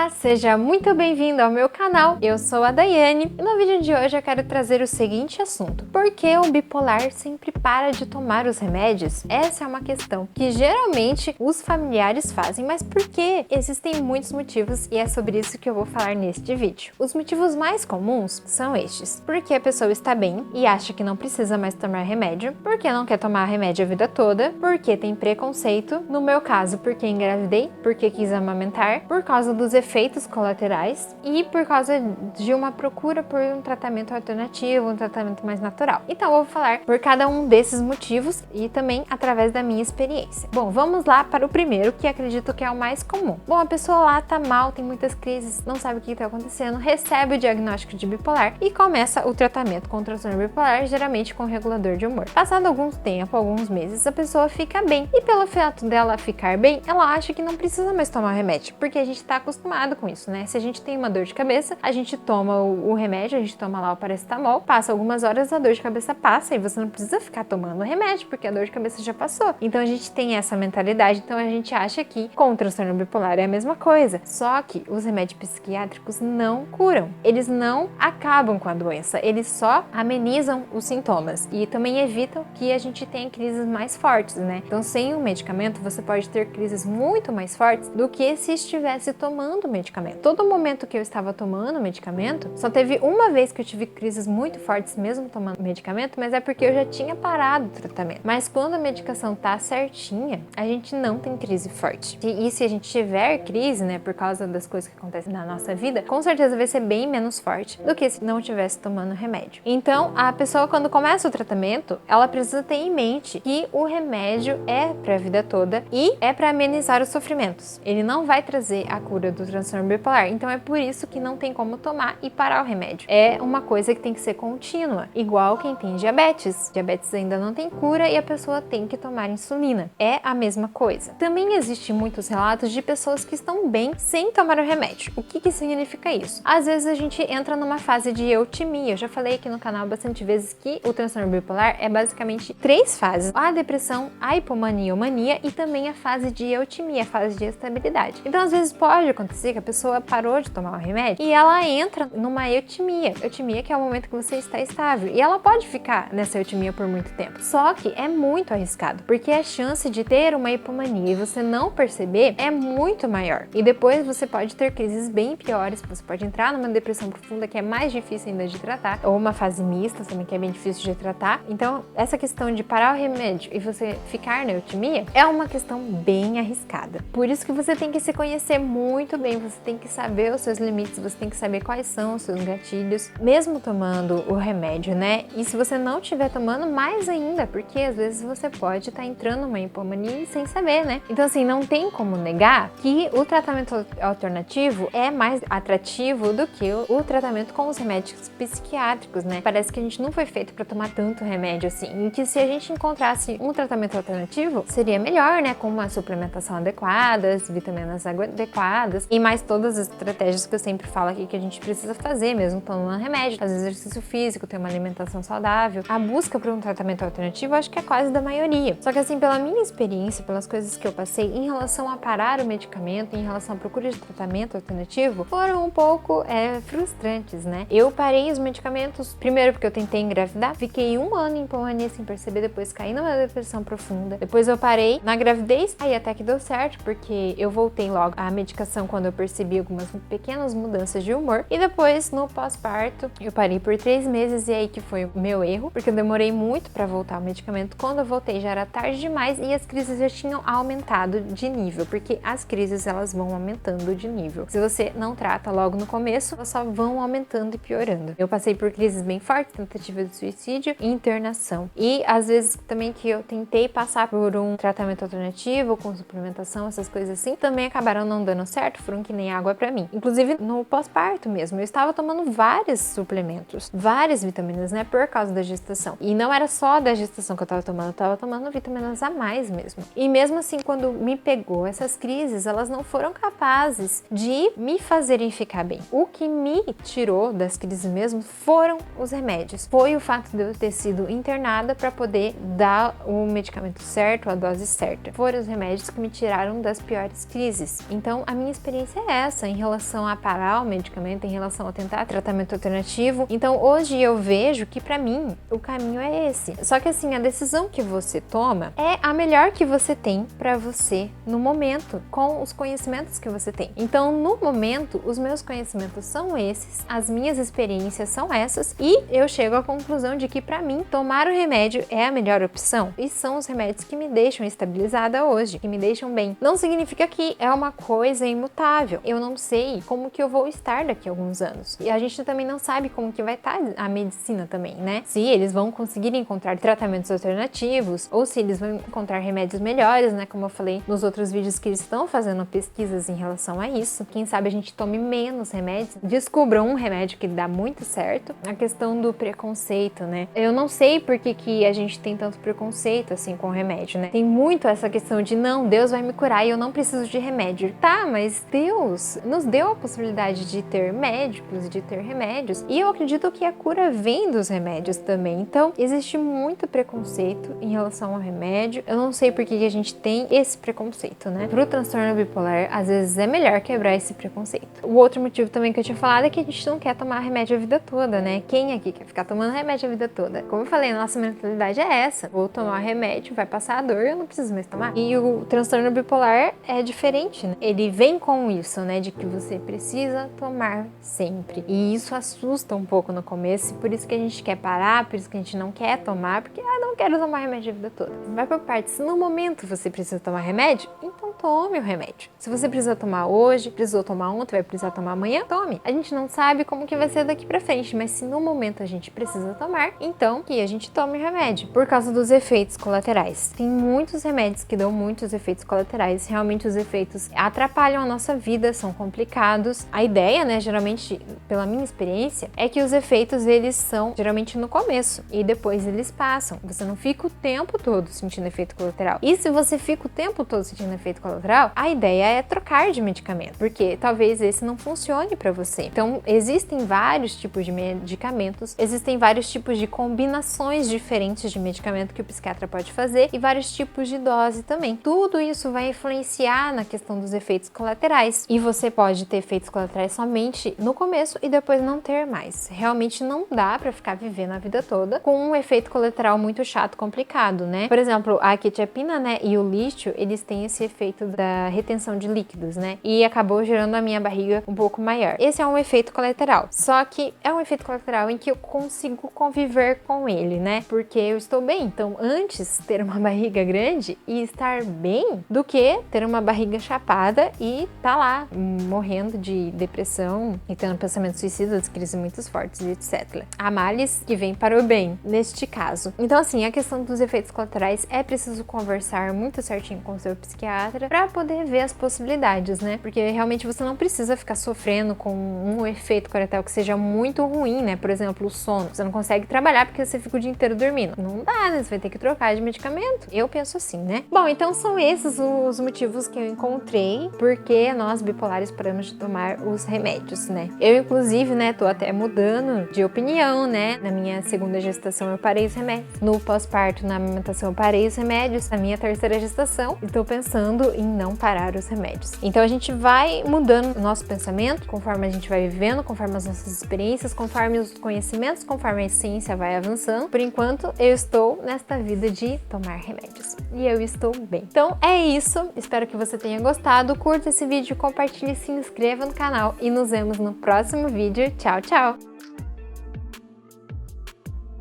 Olá, seja muito bem-vindo ao meu canal. Eu sou a Daiane e no vídeo de hoje eu quero trazer o seguinte assunto: por que o bipolar sempre para de tomar os remédios? Essa é uma questão que geralmente os familiares fazem, mas por quê? Existem muitos motivos e é sobre isso que eu vou falar neste vídeo. Os motivos mais comuns são estes: porque a pessoa está bem e acha que não precisa mais tomar remédio, porque não quer tomar remédio a vida toda, porque tem preconceito, no meu caso porque engravidei, porque quis amamentar, por causa dos efeitos colaterais e por causa de uma procura por um tratamento alternativo, um tratamento mais natural. Então eu vou falar por cada um desses motivos e também através da minha experiência. Bom, vamos lá para o primeiro, que acredito que é o mais comum. Bom, a pessoa lá tá mal, tem muitas crises, não sabe o que está acontecendo, recebe o diagnóstico de bipolar e começa o tratamento com o transtorno bipolar, geralmente com regulador de humor. Passado algum tempo, alguns meses, a pessoa fica bem e pelo fato dela ficar bem, ela acha que não precisa mais tomar remédio, porque a gente tá acostumado com isso, né? Se a gente tem uma dor de cabeça, a gente toma o remédio, a gente toma lá o paracetamol, passa algumas horas, a dor de cabeça passa e você não precisa ficar tomando remédio, porque a dor de cabeça já passou. Então a gente tem essa mentalidade, então a gente acha que com o transtorno bipolar é a mesma coisa. Só que os remédios psiquiátricos não curam, eles não acabam com a doença, eles só amenizam os sintomas e também evitam que a gente tenha crises mais fortes, né? Então sem o medicamento você pode ter crises muito mais fortes do que se estivesse tomando medicamento. Todo momento que eu estava tomando medicamento, só teve uma vez que eu tive crises muito fortes mesmo tomando medicamento, mas é porque eu já tinha parado o tratamento. Mas quando a medicação tá certinha, a gente não tem crise forte. E se a gente tiver crise, né, por causa das coisas que acontecem na nossa vida, com certeza vai ser bem menos forte do que se não estivesse tomando remédio. Então, a pessoa quando começa o tratamento, ela precisa ter em mente que o remédio é para a vida toda e é para amenizar os sofrimentos. Ele não vai trazer a cura do transtorno bipolar, então é por isso que não tem como tomar e parar o remédio. É uma coisa que tem que ser contínua, igual quem tem diabetes. Diabetes ainda não tem cura e a pessoa tem que tomar insulina. É a mesma coisa. Também existem muitos relatos de pessoas que estão bem sem tomar o remédio. O que significa isso? Às vezes a gente entra numa fase de eutimia. Eu já falei aqui no canal bastante vezes que o transtorno bipolar é basicamente 3 fases: a depressão, a hipomania ou mania e também a fase de eutimia, a fase de estabilidade. Então às vezes pode acontecer que a pessoa parou de tomar o remédio e ela entra numa eutimia. Eutimia que é o momento que você está estável e ela pode ficar nessa eutimia por muito tempo. Só que é muito arriscado, porque a chance de ter uma hipomania e você não perceber é muito maior. E depois você pode ter crises bem piores, você pode entrar numa depressão profunda que é mais difícil ainda de tratar, ou uma fase mista também que é bem difícil de tratar. Então essa questão de parar o remédio e você ficar na eutimia é uma questão bem arriscada. Por isso que você tem que se conhecer muito bem, você tem que saber os seus limites, você tem que saber quais são os seus gatilhos, mesmo tomando o remédio, né? E se você não estiver tomando, mais ainda, porque às vezes você pode estar entrando numa hipomania sem saber, né? Então assim, não tem como negar que o tratamento alternativo é mais atrativo do que o tratamento com os remédios psiquiátricos, né? Parece que a gente não foi feito para tomar tanto remédio assim, e que se a gente encontrasse um tratamento alternativo, seria melhor, né? Com uma suplementação adequada, vitaminas adequadas e mais todas as estratégias que eu sempre falo aqui que a gente precisa fazer, mesmo tomando remédio, fazer exercício físico, ter uma alimentação saudável. A busca por um tratamento alternativo acho que é quase da maioria. Só que assim, pela minha experiência, pelas coisas que eu passei em relação a parar o medicamento, em relação à procura de tratamento alternativo, foram um pouco frustrantes, né? Eu parei os medicamentos, primeiro porque eu tentei engravidar, fiquei 1 ano em hipomania sem perceber, depois caí numa depressão profunda, depois eu parei na gravidez, aí até que deu certo, porque eu voltei logo à medicação quando eu percebi algumas pequenas mudanças de humor, e depois no pós-parto eu parei por 3 meses e aí que foi o meu erro, porque eu demorei muito para voltar ao medicamento. Quando eu voltei já era tarde demais e as crises já tinham aumentado de nível, porque as crises elas vão aumentando de nível. Se você não trata logo no começo, elas só vão aumentando e piorando. Eu passei por crises bem fortes, tentativa de suicídio e internação. E às vezes também que eu tentei passar por um tratamento alternativo com suplementação, essas coisas assim, também acabaram não dando certo, foram que nem água pra mim. Inclusive no pós-parto mesmo, eu estava tomando vários suplementos, várias vitaminas, né, por causa da gestação. E não era só da gestação que eu tava tomando vitaminas a mais mesmo. E mesmo assim, quando me pegou essas crises, elas não foram capazes de me fazerem ficar bem. O que me tirou das crises mesmo foram os remédios. Foi o fato de eu ter sido internada para poder dar o medicamento certo, a dose certa. Foram os remédios que me tiraram das piores crises. Então, a minha experiência é essa, em relação a parar o medicamento, em relação a tentar tratamento alternativo. Então hoje eu vejo que pra mim o caminho é esse. Só que assim, a decisão que você toma é a melhor que você tem pra você no momento, com os conhecimentos que você tem. Então no momento, os meus conhecimentos são esses, as minhas experiências são essas e eu chego à conclusão de que pra mim tomar o remédio é a melhor opção. E são os remédios que me deixam estabilizada hoje, que me deixam bem. Não significa que é uma coisa imutável. Eu não sei como que eu vou estar daqui a alguns anos. E a gente também não sabe como que vai estar a medicina também, né? Se eles vão conseguir encontrar tratamentos alternativos ou se eles vão encontrar remédios melhores, né? Como eu falei nos outros vídeos que eles estão fazendo pesquisas em relação a isso. Quem sabe a gente tome menos remédios, descubra um remédio que dá muito certo. A questão do preconceito, né? Eu não sei por que a gente tem tanto preconceito assim com o remédio, né? Tem muito essa questão de não, Deus vai me curar e eu não preciso de remédio. Tá, mas Deus nos deu a possibilidade de ter médicos, de ter remédios, e eu acredito que a cura vem dos remédios também. Então, existe muito preconceito em relação ao remédio. Eu não sei por que a gente tem esse preconceito, né? Pro transtorno bipolar, às vezes é melhor quebrar esse preconceito. O outro motivo também que eu tinha falado é que a gente não quer tomar remédio a vida toda, né? Quem aqui quer ficar tomando remédio a vida toda? Como eu falei, a nossa mentalidade é essa. Vou tomar remédio, vai passar a dor, eu não preciso mais tomar. E o transtorno bipolar é diferente, né? Ele vem com isso, né? De que você precisa tomar sempre. E isso assusta um pouco no começo, por isso que a gente quer parar, por isso que a gente não quer tomar, porque não quero tomar remédio a vida toda. Vai por partes. Se no momento você precisa tomar remédio, então tome o remédio. Se você precisa tomar hoje, precisou tomar ontem, vai precisar tomar amanhã, tome. A gente não sabe como que vai ser daqui pra frente, mas se no momento a gente precisa tomar, então que a gente tome o remédio. Por causa dos efeitos colaterais. Tem muitos remédios que dão muitos efeitos colaterais. Realmente os efeitos atrapalham a nossa vida, são complicados. A ideia, né, geralmente, pela minha experiência, é que os efeitos, eles são geralmente no começo e depois eles passam. Você não fica o tempo todo sentindo efeito colateral. E se você fica o tempo todo sentindo efeito colateral, a ideia é trocar de medicamento, porque talvez esse não funcione para você. Então, existem vários tipos de medicamentos, existem vários tipos de combinações diferentes de medicamento que o psiquiatra pode fazer e vários tipos de dose também. Tudo isso vai influenciar na questão dos efeitos colaterais. E você pode ter efeitos colaterais somente no começo e depois não ter mais. Realmente não dá para ficar vivendo a vida toda com um efeito colateral muito chato, complicado, né? Por exemplo, a quetiapina, né, e o lítio, eles têm esse efeito da retenção de líquidos, né? E acabou gerando a minha barriga um pouco maior. Esse é um efeito colateral. Só que é um efeito colateral em que eu consigo conviver com ele, né? Porque eu estou bem. Então, antes ter uma barriga grande e estar bem do que ter uma barriga chapada e tá lá morrendo de depressão e tendo pensamentos suicidas, crises muito fortes e etc. Há males que vêm para o bem, neste caso. Então, assim, a questão dos efeitos colaterais é preciso conversar muito certinho com o seu psiquiatra para poder ver as possibilidades, né? Porque realmente você não precisa ficar sofrendo com um efeito colateral que seja muito ruim, né? Por exemplo, o sono. Você não consegue trabalhar porque você fica o dia inteiro dormindo. Não dá, né? Você vai ter que trocar de medicamento. Eu penso assim, né? Bom, então são esses os motivos que eu encontrei porque nós bipolares paramos de tomar os remédios, né? Eu, inclusive, né, tô até mudando de opinião, né? Na minha segunda gestação eu parei os remédios. No pós-parto, na amamentação, eu parei os remédios. Na minha terceira gestação, estou pensando em não parar os remédios. Então a gente vai mudando o nosso pensamento conforme a gente vai vivendo, conforme as nossas experiências, conforme os conhecimentos, conforme a ciência vai avançando. Por enquanto, eu estou nesta vida de tomar remédios. E eu estou bem. Então é isso. Espero que você tenha gostado. Curta esse vídeo, compartilhe, se inscreva no canal e nos vemos no próximo vídeo. Tchau, tchau!